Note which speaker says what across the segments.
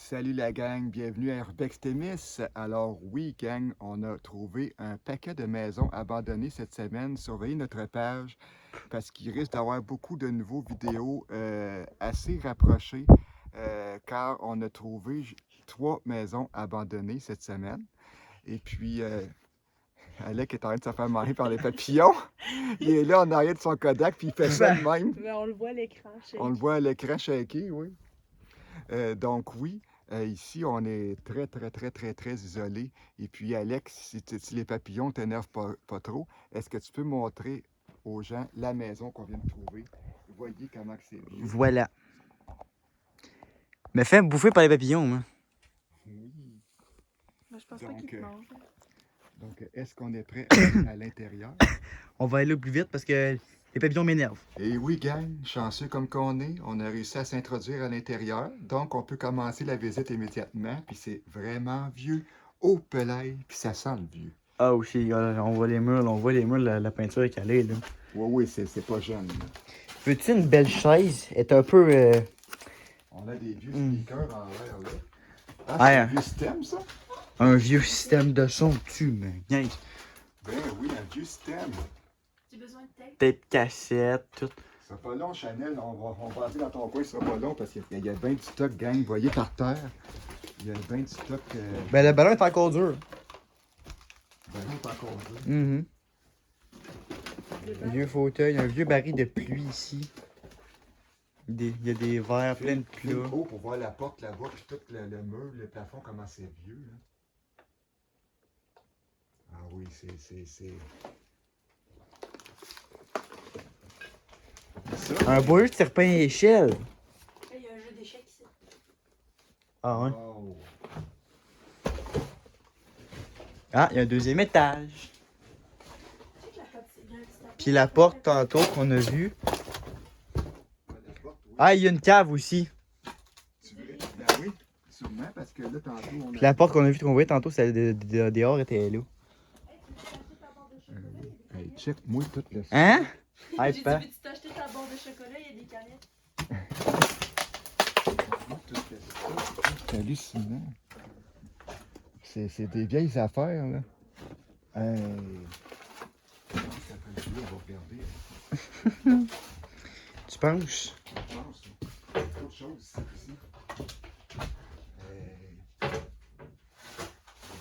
Speaker 1: Salut la gang, bienvenue à Urbex Témis. Alors oui, gang, on a trouvé un paquet de maisons abandonnées cette semaine. Surveillez notre page parce qu'il risque d'avoir beaucoup de nouveaux vidéos assez rapprochées car on a trouvé 3 maisons abandonnées cette semaine. Et puis, Alec est en train de se faire manger par les papillons. Il est là en arrière de son Kodak puis il fait ça de même.
Speaker 2: Mais on le voit à l'écran.
Speaker 1: On le voit à l'écran shaker, oui. Donc oui, ici, on est très isolé. Et puis, Alex, si les papillons ne t'énervent pas trop, est-ce que tu peux montrer aux gens la maison qu'on vient de trouver? Voyez comment c'est vieux.
Speaker 3: Voilà. Me fait bouffer par les papillons, moi.
Speaker 1: Oui.
Speaker 2: Mais je pense pas
Speaker 1: Donc,
Speaker 2: qu'il te mange.
Speaker 1: Donc, est-ce qu'on est prêt à l'intérieur?
Speaker 3: On va aller plus vite parce que les papillons m'énervent.
Speaker 1: Et oui, gang, chanceux comme qu'on est, on a réussi à s'introduire à l'intérieur. Donc, on peut commencer la visite immédiatement. Puis c'est vraiment vieux, au pelay, puis ça sent le vieux.
Speaker 3: Ah aussi, on voit les murs, la peinture est calée, là.
Speaker 1: Oui, c'est pas jeune. Là.
Speaker 3: Veux-tu une belle chaise? Elle est un peu...
Speaker 1: On a des vieux speakers en l'air, là. Ah,
Speaker 3: Ah,
Speaker 1: c'est un
Speaker 3: hein.
Speaker 1: vieux système, ça?
Speaker 3: un vieux système de son, tu me niaises.
Speaker 1: Ben oui, un vieux système.
Speaker 2: J'ai besoin de tape.
Speaker 3: Tape cassette, tout.
Speaker 1: Ça sera pas long, Chanel. On va aller dans ton coin, ça sera pas long parce qu'il y a bien du stock, gang. Vous voyez par terre. Il y a bien du stock.
Speaker 3: Ben le ballon est encore dur.
Speaker 1: Ben non, pas encore là.
Speaker 3: Un vieux fauteuil, un vieux baril de pluie ici. Il y a des verres pleins de
Speaker 1: Fais
Speaker 3: plats.
Speaker 1: haut pour voir la porte là-bas, puis tout le mur, le plafond, comment c'est vieux, là. Ah oui, c'est... Ça?
Speaker 3: Un beau jeu de serpent et échelle.
Speaker 2: Il y a un jeu d'échecs ici.
Speaker 3: Ah ouais.
Speaker 1: Wow.
Speaker 3: Ah, il y a un deuxième étage.
Speaker 2: Tu sais que la porte, il y a un petit tapis.
Speaker 3: Puis la porte tantôt qu'on a vue.
Speaker 1: Ouais, la porte, oui.
Speaker 3: Ah, il y a une cave aussi.
Speaker 1: Tu veux? Ben oui, sûrement, parce que là, tantôt, on a...
Speaker 3: Puis la porte qu'on a vue qu'on voyait tantôt, celle de dehors était là.
Speaker 1: Hey, check-moi tout le...
Speaker 3: Hein?
Speaker 2: J'ai dit,
Speaker 3: pas.
Speaker 2: veux-tu t'acheter ta barre de chocolat? Il y a des canettes.
Speaker 1: C'est hallucinant. C'est des vieilles affaires, là. Hey. Ça fait le on va regarder.
Speaker 3: Tu penses?
Speaker 1: Je pense. Il y a trop de choses ici. Hey.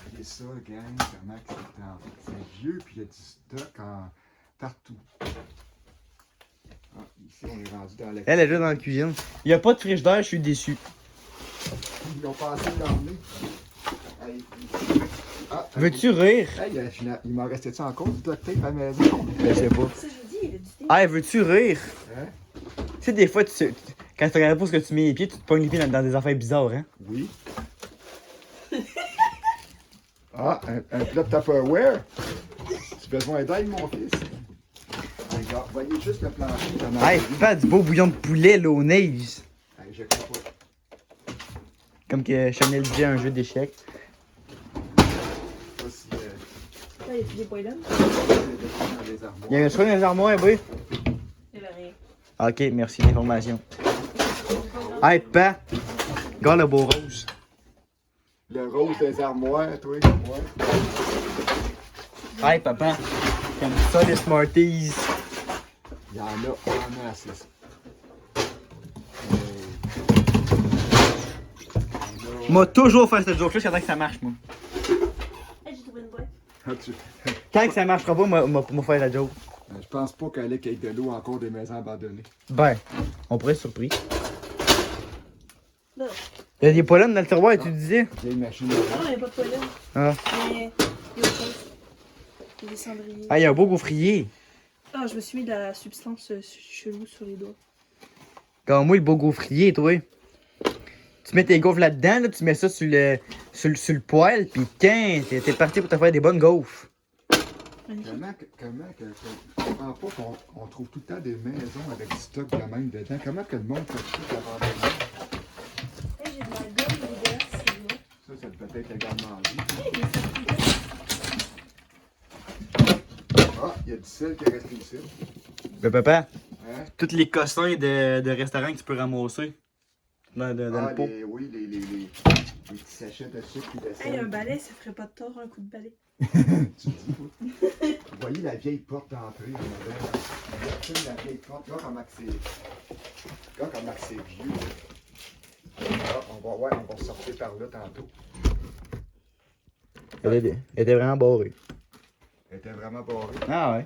Speaker 1: Regardez ça, gang, comment que c'est vieux, puis il y a du stock partout. Ah, ici, on est rendu dans la...
Speaker 3: Elle est là dans la cuisine. Il n'y a pas de frigidaire, je suis déçu.
Speaker 1: Ils ont passé de l'emmener. Hey. Ah,
Speaker 3: Veux-tu rire?
Speaker 1: hey, il m'en restait-tu encore du duct tape à la maison?
Speaker 3: Je sais pas.
Speaker 2: Ça, j'ai dit, il y a du tape.
Speaker 3: Ah, veux-tu rire?
Speaker 1: Hein?
Speaker 3: Tu sais, des fois, quand tu regardes pas ce que tu mets les pieds, tu te pognes les pieds dans des affaires bizarres, hein?
Speaker 1: Oui. Ah, un plat de Tupperware. Tu as besoin d'aide, mon fils? Regarde, voyez juste le plancher.
Speaker 3: Hey, pas du beau bouillon de poulet, là, au neige.
Speaker 1: Hey, je crois pas.
Speaker 3: Comme que Chanel disait, un jeu d'échecs.
Speaker 1: Pas si,
Speaker 2: Là, il y a des poils là.
Speaker 1: dans les armoires.
Speaker 3: Il y a un choix dans les armoires, oui?
Speaker 2: Il y avait rien.
Speaker 3: Ok, merci de l'information. Hey, pas! Regarde le beau rose.
Speaker 1: Le rose des armoires, toi. Ouais.
Speaker 3: Hey, papa! Comme ça, les Smarties.
Speaker 1: Il y en a en masse.
Speaker 3: M'a toujours fait cette joke-là jusqu'à temps que ça marche, moi.
Speaker 2: Hey, j'ai trouvé une boîte.
Speaker 3: Quand que ça marchera pas, m'a faire la joke.
Speaker 1: Je pense pas qu'Alec ait de l'eau encore des maisons abandonnées.
Speaker 3: Ben, on pourrait être surpris.
Speaker 2: Là.
Speaker 3: Il y a des pollens dans le tiroir, tu disais?
Speaker 1: Vieille machine.
Speaker 2: Non, il n'y a pas de poils là.
Speaker 3: Ah.
Speaker 2: Mais il y a autre chose. Il y a des cendriers.
Speaker 3: Ah, il y a un beau gaufrier.
Speaker 2: Ah, je me suis mis de la substance chelou sur les doigts.
Speaker 3: Comme moi, le beau gaufrier, toi. Tu mets tes gaufres là-dedans, là, tu mets ça sur le poêle, pis tiens, t'es parti pour te faire des bonnes gaufres.
Speaker 2: Magnifique.
Speaker 1: Je comprends pas qu'on trouve tout le temps des maisons avec du stock de même dedans. Comment que le monde fait ça d'abandonner?
Speaker 2: Hey, j'ai de la gomme dégueulasse, c'est vrai.
Speaker 1: Ça peut être également dit.
Speaker 2: Hey, des serpillères.
Speaker 1: Ah, il y a du sel qui est resté ici.
Speaker 3: Ben, papa,
Speaker 1: Hein?
Speaker 3: tous les cossins de restaurants que tu peux ramasser. dans
Speaker 1: Ah,
Speaker 3: le pot.
Speaker 1: oui, les petits sachets de sucre et de sel.
Speaker 2: Hey, un balai, ça ferait pas de tort, un coup de balai.
Speaker 1: Tu dis, oui. Vous voyez la vieille porte d'entrée, la vieille porte, là comment que c'est vieux. Ah, on va sortir par là tantôt.
Speaker 3: Elle était vraiment barrée.
Speaker 1: Elle était vraiment barrée.
Speaker 3: Ah ouais.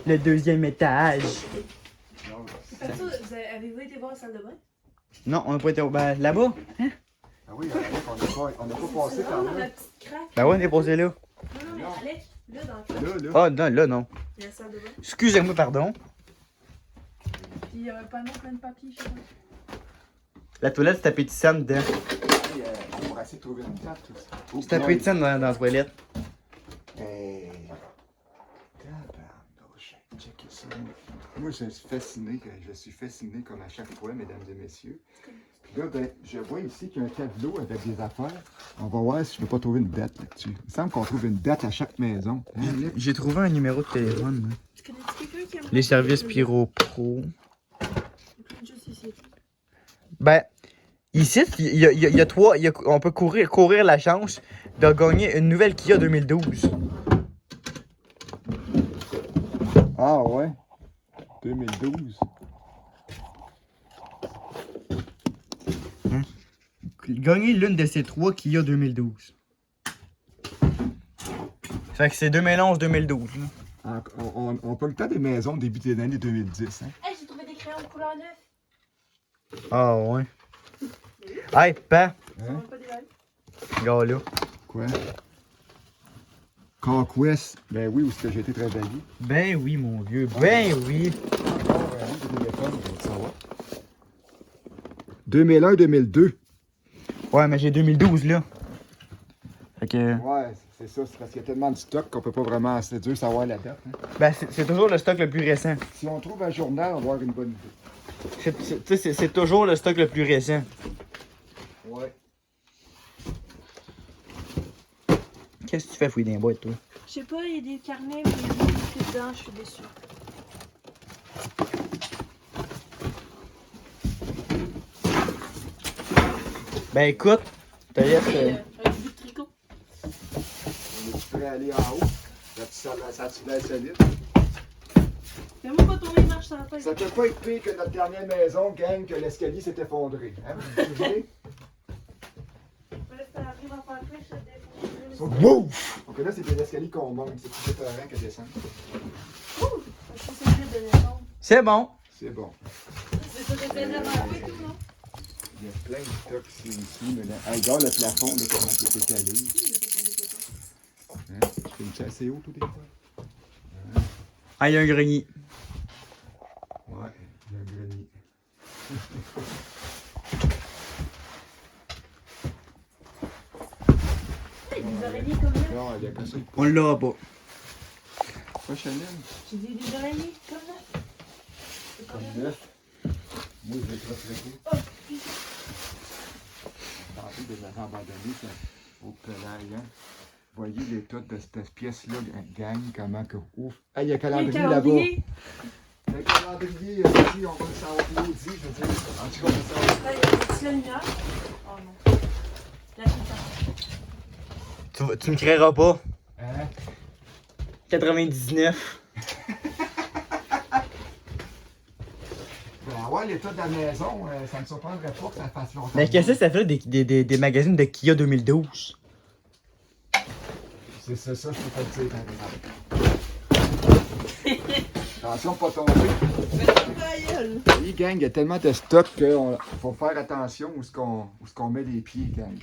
Speaker 3: Le deuxième étage.
Speaker 1: Non,
Speaker 2: Avez-vous été voir la salle de bain?
Speaker 3: Non, on n'a pas été là-bas.
Speaker 1: ah oui, on n'a pas passé par
Speaker 2: La
Speaker 1: là.
Speaker 2: petite craque.
Speaker 3: Ben ouais, on est posé là.
Speaker 2: Non, mais allez, là, dans le craque.
Speaker 3: Ah, non, là, non.
Speaker 2: Il y a la salle de bain.
Speaker 3: Excusez-moi, pardon.
Speaker 2: Puis il y a un panneau plein de papier, je sais pas.
Speaker 3: La toilette, c'est appétissant dedans.
Speaker 1: On va essayer de trouver une table, tout ça.
Speaker 3: C'est appétissant dans la toilette.
Speaker 1: Tabarnouche, checkez ça. Moi, je suis fasciné comme à chaque fois, mesdames et messieurs. Puis là, ben, je vois ici qu'il y a un tableau avec des affaires. On va voir si je ne peux pas trouver une date là-dessus. Il me semble qu'on trouve une date à chaque maison. Hein, Nick?
Speaker 3: J'ai trouvé un numéro de téléphone. Là.
Speaker 2: Tu connais-tu quelqu'un qui aime
Speaker 3: Les services Pyro Pro.
Speaker 2: Juste ici.
Speaker 3: Ben, ici, il y a trois. On peut courir la chance de gagner une nouvelle Kia 2012.
Speaker 1: Ah ouais? 2012.
Speaker 3: Gagner l'une de ces trois Kia 2012. Fait que c'est 2011-2012.
Speaker 1: On peut le temps des maisons début des années 2010. Hein?
Speaker 2: Hey, j'ai trouvé des crayons de couleur neuf.
Speaker 3: Ah ouais. Hey, pa,
Speaker 2: Ça va pas des balles.
Speaker 3: gars là.
Speaker 1: Quoi? Conquest. Ben oui, où est-ce que j'ai été travailler?
Speaker 3: Ben oui, mon vieux, ben oui.
Speaker 1: Encore un téléphone, je vais savoir. 2001-2002.
Speaker 3: Ouais, mais j'ai 2012 là. Fait que.
Speaker 1: Ouais, c'est ça. C'est parce qu'il y a tellement de stock qu'on peut pas vraiment. C'est dur de savoir la date. Hein.
Speaker 3: Ben, c'est toujours le stock le plus récent.
Speaker 1: Si on trouve un journal, on va avoir une bonne idée.
Speaker 3: C'est toujours le stock le plus récent.
Speaker 1: Ouais.
Speaker 3: Qu'est-ce que tu fais fouiller dans les boîtes, toi?
Speaker 2: Je sais pas, il y a des carnets, mais il y a des trucs dedans, je suis déçue.
Speaker 3: Ben écoute, t'as laisse.
Speaker 2: Un bout de tricot.
Speaker 1: On est prêt à aller en haut. Ça tu l'air solide.
Speaker 2: Fais-moi pas tomber une marche sur la tête.
Speaker 1: Ça peut pas être pire que notre dernière maison, gang, que l'escalier s'est effondré. Hein, vous vous souvenez?
Speaker 2: Là, ça arrive à faire plus, ça défonce.
Speaker 1: Sauf que- Ouf! Donc là, c'est des escaliers qu'on monte. C'est plus épeurant que descendre.
Speaker 2: Ouh! Je suis obligée de descendre.
Speaker 3: C'est bon.
Speaker 1: C'est bon.
Speaker 2: C'est ça que j'essaie de faire, oui, tout, non?
Speaker 1: Il y a plein de stocks ici. Mais là, hey, regarde le plafond, là, comment c'est étalé. Hein? C'est assez haut, tout des fois.
Speaker 3: Ah, il y a un grenier.
Speaker 1: Ouais, il y a un grenier.
Speaker 2: Hey, des araignées comme là.
Speaker 1: Non, il y a que ça.
Speaker 3: On l'a pas.
Speaker 1: Pas Chanel.
Speaker 2: J'ai dit des araignées comme là. C'est pas
Speaker 1: Comme
Speaker 2: vrai.
Speaker 1: neuf. Moi, je vais te retraiter.
Speaker 2: Oh, puis-
Speaker 1: Tenter de l'avant abandonné, ça, au pelaille, hein. Voyez l'état de cette pièce-là, gang, comment que. Ouf! Ah, il y a un calendrier là-bas.
Speaker 2: calendrier.
Speaker 1: Le calendrier, ici, on va le savoir maudit, je veux dire. En tout cas, on va le savoir.
Speaker 2: Là, il y a un petit la lumière. Oh non. Là, c'est ça.
Speaker 3: Tu me créeras pas.
Speaker 1: Hein?
Speaker 3: 99.
Speaker 1: Ben ouais, l'état de la maison, ça ne me surprendrait pas que ça fasse longtemps.
Speaker 3: Mais qu'est-ce que ça fait des magazines de Kia 2012?
Speaker 1: C'est ça, je peux pas le dire, par exemple. Attention, pas tomber. Oui, gang, il y a tellement de stock qu'il faut faire attention où est-ce qu'on met les pieds, gang.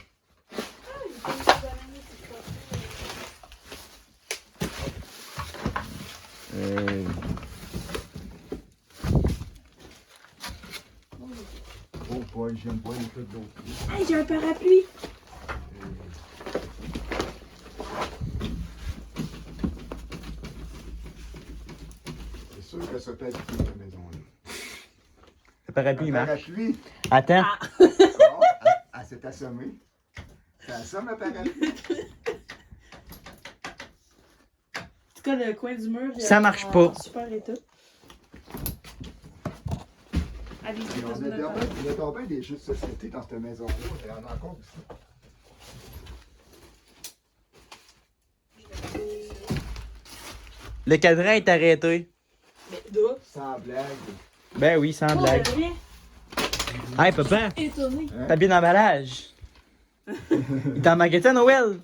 Speaker 1: Oh boy, j'aime pas les trucs d'autres.
Speaker 2: Hey, j'ai un parapluie.
Speaker 1: C'est sûr que ça peut être plus, cette maison-là.
Speaker 3: Le parapluie, il
Speaker 1: Un
Speaker 3: marche.
Speaker 1: parapluie.
Speaker 3: Attends.
Speaker 1: Bon, elle s'est assommée. Ça assomme un parapluie.
Speaker 2: En tout cas, le coin du mur. il est
Speaker 3: Ça marche
Speaker 2: en
Speaker 3: pas.
Speaker 2: Super état. Allez,
Speaker 1: Et
Speaker 2: c'est
Speaker 1: on
Speaker 2: pas
Speaker 1: a
Speaker 2: une affaire.
Speaker 1: il y a donc bien des jeux de société dans cette maison-là. Il y en a encore ici.
Speaker 3: Le cadran est arrêté.
Speaker 2: Mais là,
Speaker 1: Sans blague.
Speaker 3: Ben oui, sans blague.
Speaker 2: pour rien.
Speaker 3: Hey, papa,
Speaker 2: Étonné.
Speaker 1: Hein?
Speaker 3: t'as bien d'emballage. Il t'en manquait à Noël?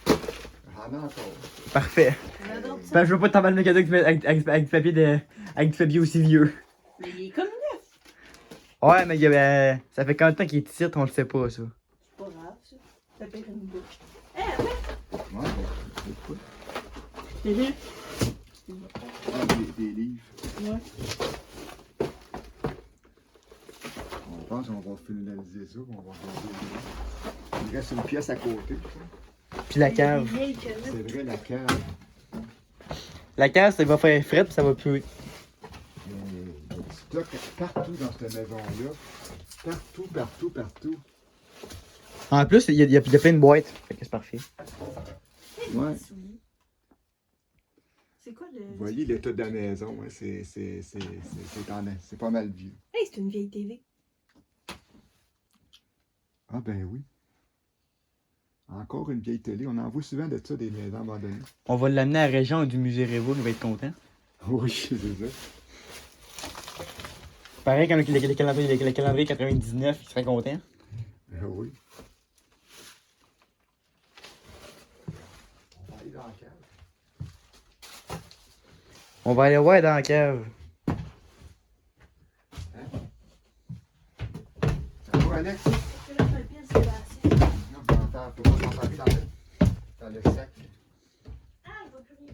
Speaker 1: J'en ai encore.
Speaker 3: Parfait.
Speaker 2: J'adore ça.
Speaker 3: Ben, je veux pas t'emballer le cadeau avec du papier avec du papier aussi vieux.
Speaker 2: Mais il est comme neuf.
Speaker 3: Ouais, mais ça fait combien de temps qu'il est ici, on le sait pas, ça.
Speaker 2: C'est pas grave, ça. Ça fait une bouche. Eh, attends.
Speaker 1: Ouais, ben, écoute.
Speaker 2: T'es là?
Speaker 1: Ah, des livres.
Speaker 2: Ouais.
Speaker 1: On pense qu'on va finaliser ça, on va regarder. Il reste une pièce à côté.
Speaker 3: Puis la cave.
Speaker 1: C'est vrai, la cave.
Speaker 3: La cave, ça va faire fret, puis ça va puer.
Speaker 1: Il y a du stock partout dans cette maison-là. Partout, partout, partout.
Speaker 3: En plus, il y a plein de boîtes. Fait que c'est parfait.
Speaker 1: Ouais.
Speaker 2: C'est quoi le.
Speaker 1: Vous voyez l'état de la maison, hein, c'est pas mal vieux.
Speaker 2: Hey, c'est une vieille TV.
Speaker 1: Ah ben oui. Encore une vieille télé. On en voit souvent de ça des maisons abandonnées.
Speaker 3: On va l'amener à la région du musée Révo, il va être content.
Speaker 1: Oui, c'est ça.
Speaker 3: Pareil comme le calendrier 99, il serait content.
Speaker 1: Oui. On va aller dans la cave.
Speaker 3: On va aller voir dans la cave.
Speaker 1: Ça va, Alex?
Speaker 2: Parce que là, le pire, c'est la sienne.
Speaker 1: Non, faut pas s'enfarger dans le sac.
Speaker 2: Ah, il va plus rien.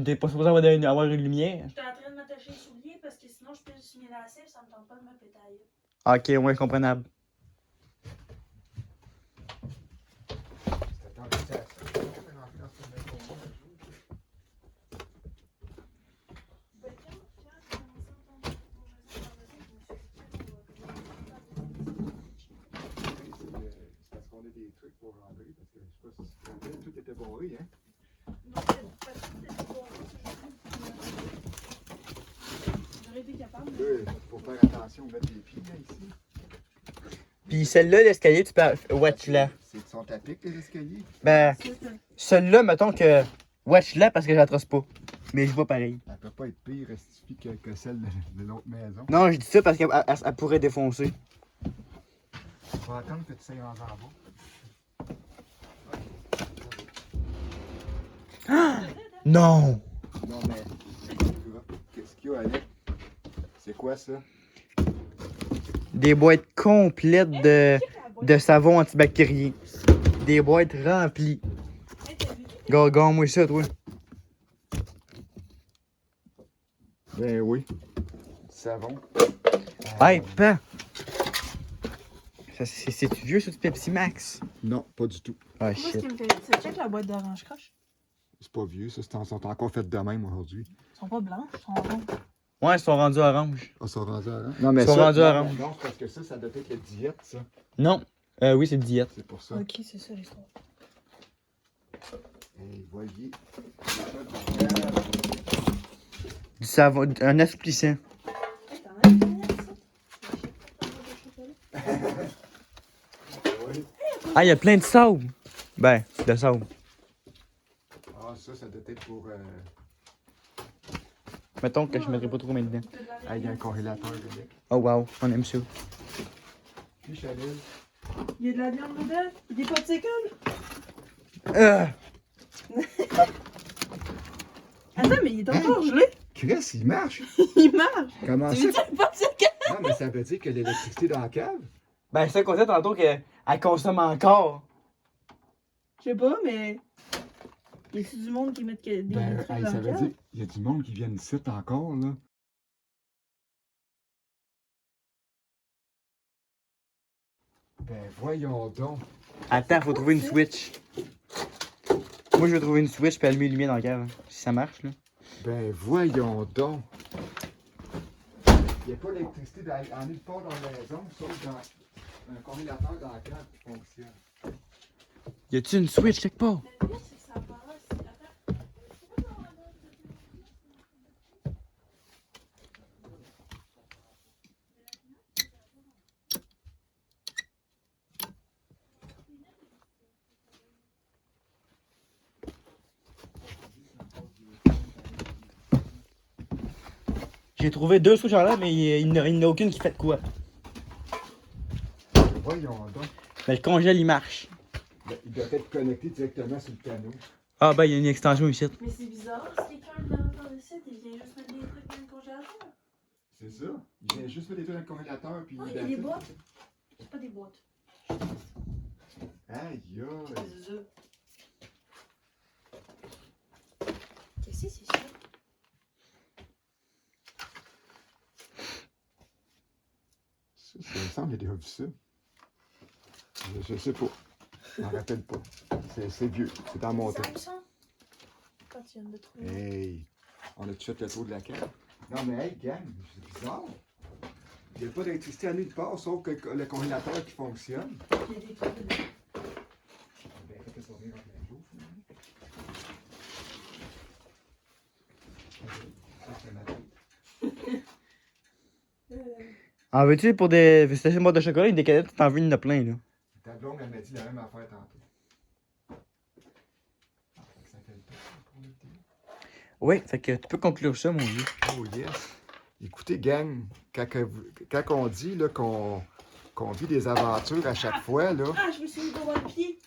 Speaker 3: T'es pas supposé avoir une lumière?
Speaker 2: J'étais en train de m'attacher les souliers parce que sinon, je peux signer la selle, ça me tente pas de me pétailler.
Speaker 3: Ok, ouais, comprenable.
Speaker 1: C'est parce qu'on a des trucs pour rentrer, parce que je sais pas si tu te rappelles, tout était barré, hein?
Speaker 2: J'aurais été capable.
Speaker 1: Là, il faut faire attention, mettre les pieds, là, ici.
Speaker 3: Puis celle-là, l'escalier, tu peux. Watch là.
Speaker 1: C'est son tapis, les escaliers.
Speaker 3: Ben, celle-là, mettons que. Watch là parce que je la trosse pas. Mais je vois pareil.
Speaker 1: Elle peut pas être pire restituée que celle de l'autre maison.
Speaker 3: Non, je dis ça parce qu'elle pourrait défoncer.
Speaker 1: On va attendre que tu sois en bas.
Speaker 3: Non!
Speaker 1: Non, mais. Qu'est-ce qu'il y a, Alex? C'est quoi ça?
Speaker 3: Des boîtes complètes de savon antibactérien. Des boîtes remplies. Gagne-moi ça, toi.
Speaker 1: Ben oui. Du savon.
Speaker 3: Hey, pas! C'est-tu vieux, ça, du Pepsi Max?
Speaker 1: Non, pas du tout.
Speaker 3: Ah,
Speaker 2: Moi, ce
Speaker 3: shit.
Speaker 2: qui me fait. C'est check la boîte d'orange croche.
Speaker 1: C'est pas vieux, ça. Ils sont encore faits de même aujourd'hui.
Speaker 2: Ils sont pas blanches, ils sont ronds.
Speaker 3: Ouais, ils sont rendus orange.
Speaker 1: Ah, ils sont rendus orange? Non, mais
Speaker 3: Ils sont rendus
Speaker 1: non,
Speaker 3: orange.
Speaker 1: non, parce que ça doit être la diète, ça.
Speaker 3: Non. Oui, c'est diète.
Speaker 1: C'est pour ça.
Speaker 2: Ok, c'est ça l'histoire.
Speaker 1: Et voyez.
Speaker 3: Du savon, un assouplissant.
Speaker 2: Hey, t'en as une ça?
Speaker 1: Oui.
Speaker 3: Ah, il y a plein de sable. Ben, de sable.
Speaker 1: Ah, ça doit être pour.
Speaker 3: Mettons que je mettrais pas trop main dedans.
Speaker 1: Ah, il y a un corrélateur, Alex.
Speaker 3: Oh wow, on aime ça.
Speaker 1: Puis, Chanel.
Speaker 2: Il y a de la viande dedans? Des popsicles? Attends, mais il est encore gelé.
Speaker 1: Chris, il marche.
Speaker 2: Il marche.
Speaker 1: Comment
Speaker 2: Tu
Speaker 1: ça?
Speaker 2: veux-tu un popsicle?
Speaker 1: Non, mais ça veut dire que l'électricité dans la cave?
Speaker 3: Ben, c'est qu'on disait tantôt qu'elle consomme encore.
Speaker 2: Je sais pas, mais. Y a-tu du monde qui met des
Speaker 1: Ben,
Speaker 2: trucs
Speaker 1: hey,
Speaker 2: dans
Speaker 1: ça
Speaker 2: le
Speaker 1: veut
Speaker 2: cave?
Speaker 1: dire il y a du monde qui vient ici encore, là. Ben, voyons donc.
Speaker 3: Attends, faut trouver une switch. Moi, je vais trouver une switch puis allumer les lumières dans la cave. Hein, si ça marche, là.
Speaker 1: Ben, voyons donc. Il n'y a pas d'électricité en nulle part dans la maison, sauf dans un congélateur dans la cave qui fonctionne.
Speaker 3: Y a-tu une switch quelque part?
Speaker 2: Le pire, c'est que ça apparaît. Attends.
Speaker 3: J'ai trouvé 2 souches en l'air, mais il n'y en a aucune qui fait de quoi.
Speaker 1: Voyons donc.
Speaker 3: Mais le congèle, il marche.
Speaker 1: Ben, il doit être connecté directement sur le canot.
Speaker 3: Ah ben, il y a une extension ici.
Speaker 2: Mais c'est bizarre, si quelqu'un vient par le site, il vient juste mettre des trucs dans le congélateur.
Speaker 1: C'est ça. Il vient juste mettre des trucs dans le congélateur. Puis
Speaker 2: Ah, il y a des boîtes. C'est pas des boîtes.
Speaker 1: Aïe, aïe.
Speaker 2: Des œufs. Qu'est-ce que c'est ça?
Speaker 1: Ça me semble que j'ai déjà vu ça. Je sais pas. Je m'en rappelle pas. C'est vieux. C'est dans mon temps.
Speaker 2: Samsung? Quand tu viens de trouver.
Speaker 1: Hey, on a-tu fait le tour de la cave? Non, mais hey, gang, c'est bizarre. Il n'y a pas d'électricité à nulle part, sauf que le congélateur qui fonctionne.
Speaker 2: Il y a des trucs dedans.
Speaker 1: Ben, qu'est-ce qu'on vient dans la joue, finalement? Ça, c'est ma tête.
Speaker 3: En veux-tu pour des stations de boîte de chocolat et des cadettes, t'en veux, il y en a plein, là.
Speaker 1: Ta blonde, elle m'a dit la même affaire tantôt. Ah, fait que ça fait le tour pour le vidéo.
Speaker 3: Ouais, fait que tu peux conclure ça, mon vieux.
Speaker 1: Oh yes! Écoutez, gang, quand on dit là, qu'on vit des aventures à chaque fois, là,
Speaker 2: Ah, je me suis mis droit le pied.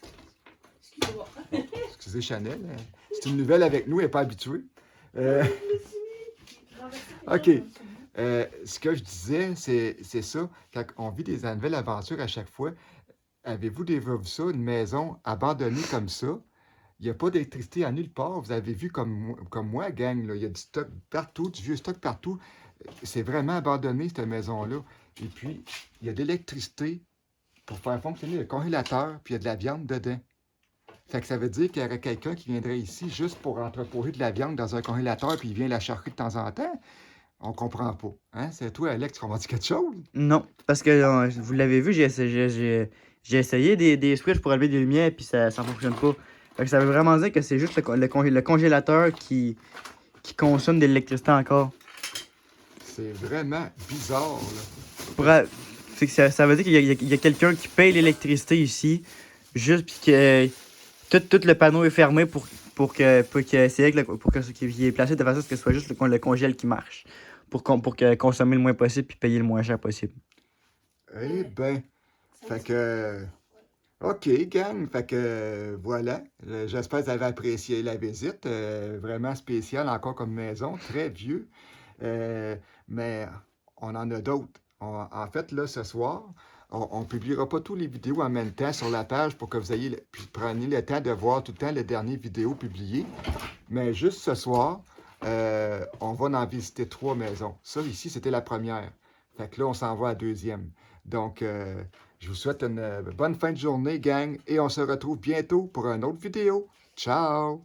Speaker 2: Excusez-moi.
Speaker 1: excusez Chanel, hein, c'est une nouvelle avec nous, elle n'est pas habituée.
Speaker 2: Je me suis mis.
Speaker 1: OK. Ce que je disais, c'est ça, quand on vit des nouvelles aventures à chaque fois, avez-vous déjà vu ça, une maison abandonnée comme ça? Il n'y a pas d'électricité à nulle part. Vous avez vu comme moi, gang, là, il y a du stock partout, du vieux stock partout. C'est vraiment abandonné, cette maison-là. Et puis, il y a de l'électricité pour faire fonctionner le congélateur, puis il y a de la viande dedans. Fait que ça veut dire qu'il y aurait quelqu'un qui viendrait ici juste pour entreposer de la viande dans un congélateur, puis il vient la charcuter de temps en temps. On comprend pas. Hein? C'est toi, Alex, qu'on m'a dit quelque chose?
Speaker 3: Non, parce que vous l'avez vu, j'ai essayé des switches pour allumer des lumières, puis ça fonctionne pas. Fait que ça veut vraiment dire que c'est juste le congélateur qui consomme de l'électricité encore.
Speaker 1: C'est vraiment bizarre, là.
Speaker 3: Fait que ça veut dire qu'il y a quelqu'un qui paye l'électricité ici, juste puis que tout le panneau est fermé pour qu'il est placé de façon à ce que ce soit juste le congèle qui marche. Pour consommer le moins possible puis payer le moins cher possible.
Speaker 1: Eh ben, fait que... OK, gang. Fait que voilà. J'espère que vous avez apprécié la visite. Vraiment spécial encore comme maison. Très vieux. Mais on en a d'autres. En fait, là, ce soir, on ne publiera pas toutes les vidéos en même temps sur la page pour que vous ayez preniez le temps de voir tout le temps les dernières vidéos publiées. Mais juste ce soir, on va en visiter 3 maisons. Ça, ici, c'était la première. Fait que là, on s'en va à la deuxième. Donc, je vous souhaite une bonne fin de journée, gang, et on se retrouve bientôt pour une autre vidéo. Ciao!